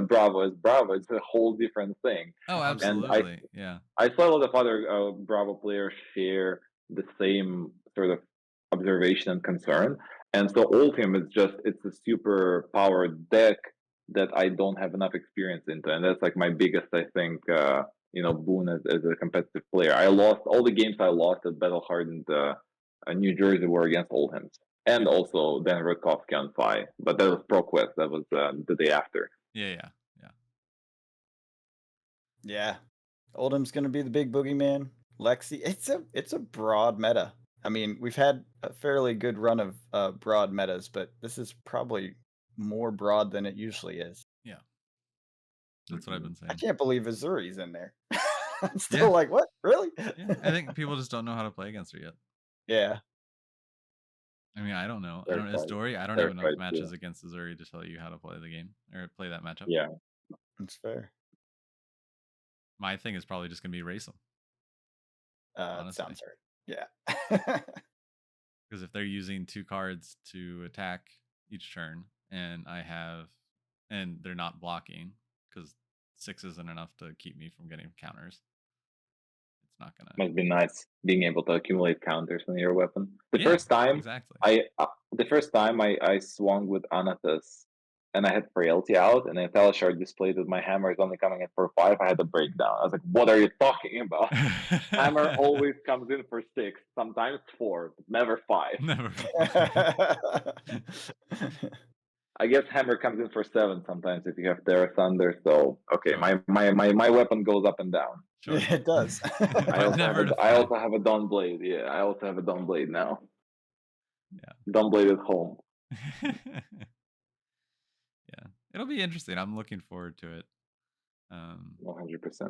Bravo as Bravo, it's a whole different thing. Oh, And absolutely. Yeah. I saw a lot of other Bravo players share the same sort of observation and concern. And so Ultim is it's a super powered deck that I don't have enough experience into. And that's like my biggest, I think, boon as a competitive player. I lost all the games I lost at Battle Hardened New Jersey were against Oldhims. And also Dan Rudkovsky on Fi. But that was ProQuest. That was the day after. Yeah. Yeah. Oldham's gonna be the big boogeyman. Lexi, it's a broad meta. I mean, we've had a fairly good run of broad metas, but this is probably more broad than it usually is. Yeah. That's what I've been I saying. can't believe Azuri's in there. I'm still Yeah. like, what? Really? Yeah. I think people just don't know how to play against her yet. Yeah. I mean, I don't know. Fair I don't know. fight. Story. I don't Fair have enough fight, matches yeah. against Azuri to tell you how to play the game or play that matchup. Yeah. That's fair. My thing is probably just gonna be race them. Honestly. Sounds hard. Yeah. Because if they're using 2 cards to attack each turn, and they're not blocking, because 6 isn't enough to keep me from getting counters. It's not gonna. Must be nice being able to accumulate counters on your weapon. The Yeah, first time exactly. I swung with Anathus and I had Frailty out, and then Teleshard displayed that my hammer is only coming in for 5. I had a breakdown. I was like, "What are you talking about? Hammer always comes in for 6, sometimes 4, but never 5." Never. I guess hammer comes in for 7 sometimes if you have Terra Thunder. So okay, Sure. my weapon goes up and down. Sure. Yeah, it does. I also, never have to a, I 5. also have a Dawn Blade. Yeah, I also have a Dawn Blade now. Yeah. Dawn Blade at home. Yeah, it'll be interesting. I'm looking forward to it. 100%. I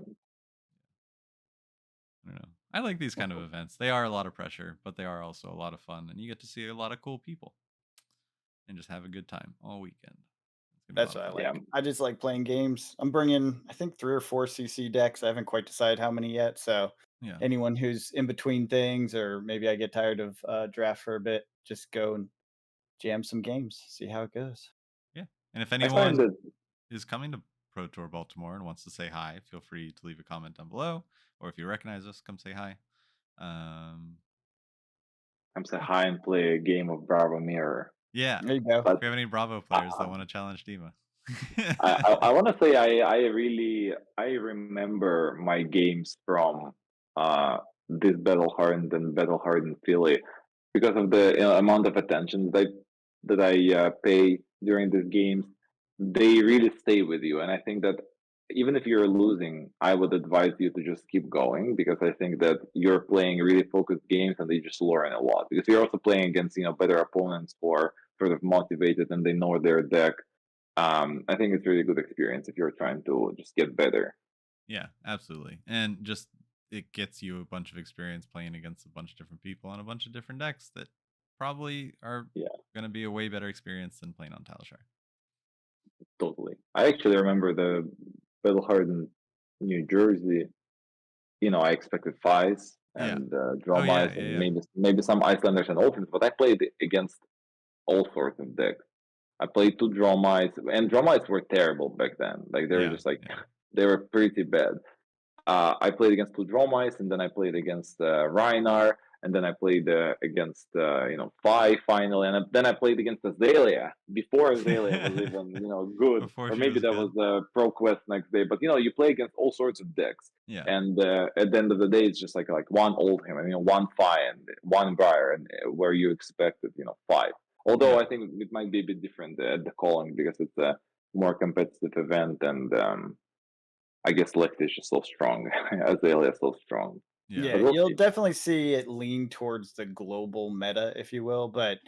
don't know. I like these kind of events. They are a lot of pressure, but they are also a lot of fun, and you get to see a lot of cool people and just have a good time all weekend. It's gonna be a That's lot what of I fun. like. I just like playing games. I'm bringing, I think, 3 or 4 CC decks. I haven't quite decided how many yet. So Yeah. anyone who's in between things, or maybe I get tired of draft for a bit, just go and jam some games, see how it goes. Yeah. And if I find anyone that is coming to Pro Tour Baltimore and wants to say hi, feel free to leave a comment down below. Or if you recognize us, come say hi. I'm so high and play a game of Bravo Mirror. Yeah. There you go. If But we have any Bravo players that want to challenge Dima. I want to say I remember my games from uh this Battle Hardened and Battle Hardened Philly because of the amount of attention that I pay during these games. They really stay with you, and I think that even if you're losing, I would advise you to just keep going because I think that you're playing really focused games and they just learn a lot because you're also playing against better opponents who are sort of motivated and they know their deck. I think it's really good experience if you're trying to just get better. Yeah, absolutely. And just it gets you a bunch of experience playing against a bunch of different people on a bunch of different decks that probably are Yeah, going to be a way better experience than playing on Talishar. totally. I actually remember the Battle Hardened New Jersey. I expected Fies Yeah. and Oh Drum yeah, Eyes yeah, and yeah. maybe some Icelanders and Ultimates, but I played against all sorts of decks. I played two Drum Eyes, and Drum Eyes were terrible back then. Like they were Yeah, just like yeah. they were pretty bad. I played against two Dromice, and then I played against Rhinar, and then I played against Phi finally, and then I played against Azalea before Azalea was even good, Before or she maybe was that good. was Pro Quest next day. But you play against all sorts of decks, Yeah. and at the end of the day, it's just like one Oldhim and one Phi and one Briar, and where you expected 5. Although Yeah. I think it might be a bit different at the calling because it's a more competitive event and. I guess Licht is just so strong. Azalea is so strong. Yeah. Yeah, But we'll you'll see. definitely see it lean towards the global meta, if you will, but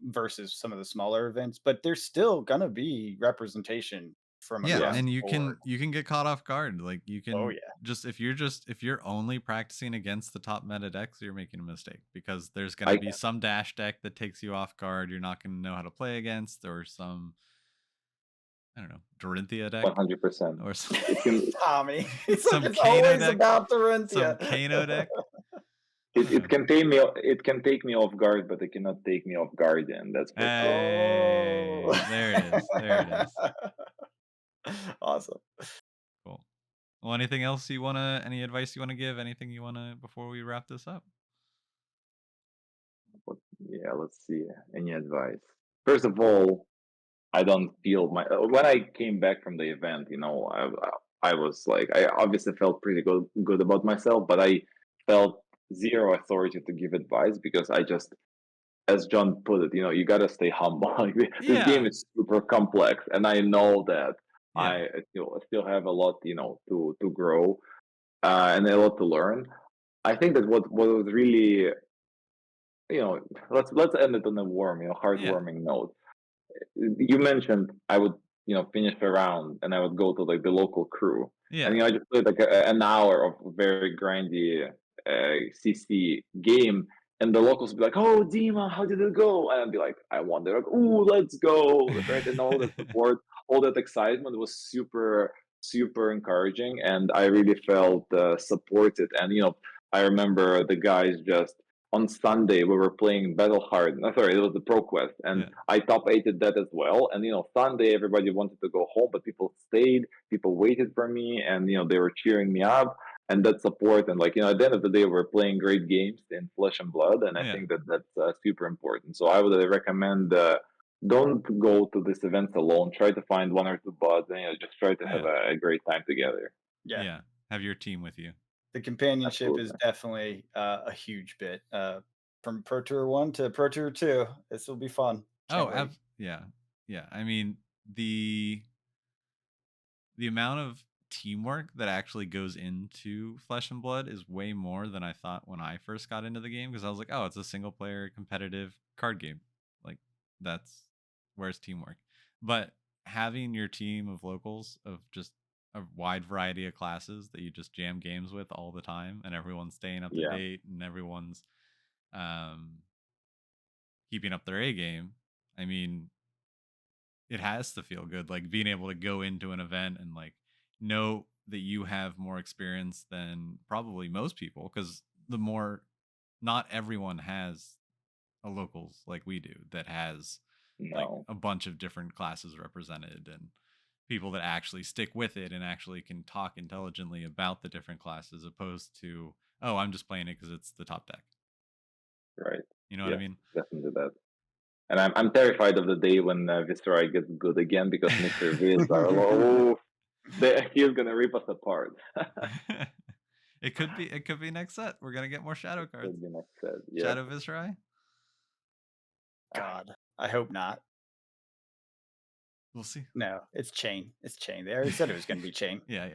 versus some of the smaller events, but there's still gonna be representation from Yeah, Yeah. across and the you board. can get caught off guard. Like you Oh can yeah. if you're only practicing against the top meta decks, you're making a mistake because there's going to I be some dash deck that takes you off guard. You're not going to know how to play against, or some I don't know Dorinthia deck, 100%. or some, It can Tommy. It's like some it's Kano always deck, about some Dorinthia. Kano deck. I it, don't it know. can take me off guard, but it cannot take me off guardian, that's for sure. Oh. Hey, there it is. There it is. Awesome. Cool. Well, anything else you wanna? Any advice you wanna give? Anything you wanna before we wrap this up? But yeah, let's see. Any advice? First of all, I don't feel my when I came back from the event, I was like I obviously felt pretty good about myself, but I felt zero authority to give advice because I just as John put it, you got to stay humble. Like this game Yeah. is super complex, and I know that Yeah. I still have a lot, to grow and a lot to learn. I think that what was really, let's end it on a warm, Yeah. heartwarming note. You mentioned I would, finish a round and I would go to like the local crew, and Yeah. I just played like an hour of very grindy CC game, and the locals would be like, "Oh, Dima, how did it go?" And I'd be like, "I won." They're like, "Ooh, let's go!" Right, and all that support, all that excitement was super, super encouraging, and I really felt supported. And I remember the guys just on Sunday we were playing Battle Hard. No, sorry, it was the Pro Quest, and Yeah. I top 8'd that as well. And Sunday everybody wanted to go home, but people stayed, people waited for me, and they were cheering me up. And that support, and at the end of the day, we're playing great games in flesh and blood, and I Yeah. think that that's super important. So I would recommend. Don't go to these events alone. Try to find one or two buds, and just try to have Yeah. a great time together. Yeah. Yeah. Have your team with you. The companionship is Absolutely. definitely a huge bit. From Pro Tour 1 to Pro Tour 2. This will be fun. Oh, Can't wait. yeah. Yeah. I mean, the amount of teamwork that actually goes into Flesh and Blood is way more than I thought when I first got into the game because I was like, oh, it's a single player competitive card game. Like that's where's teamwork. But having your team of locals of just a wide variety of classes that you just jam games with all the time and everyone's staying up to Yeah. date and everyone's um keeping up their A game. I mean, it has to feel good like being able to go into an event and like know that you have more experience than probably most people because the more not everyone has a locals like we do that has like No. a bunch of different classes represented and people that actually stick with it and actually can talk intelligently about the different classes opposed to oh I'm just playing it because it's the top deck, Right. you know what I Yes. mean? Definitely that. And I'm terrified of the day when Viscerai gets good again, because Mr. Viz are low. He's gonna rip us apart. It could be next set. We're gonna get more shadow cards. Could be next set. Yeah. Shadow Viscerai. God, I hope not. We'll see. No, it's chain. It's chain. They already said it was going to be chain, Yeah.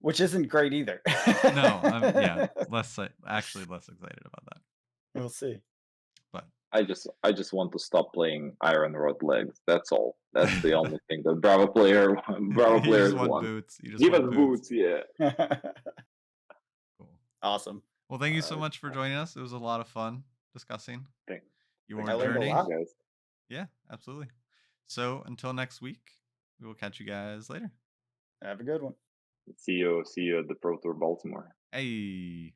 which isn't great either. No, I'm less excited about that. We'll see. But I just want to stop playing Iron Rod legs. That's all. That's the only thing that Bravo players want. Boots. You just Give us want boots, yeah. Cool. Awesome. Well, thank you so much for joining us. It was a lot of fun discussing your I learned a journey. lot. Guys. Yeah, absolutely. So until next week, we will catch you guys later. Have a good one. See you at the Pro Tour Baltimore. Hey.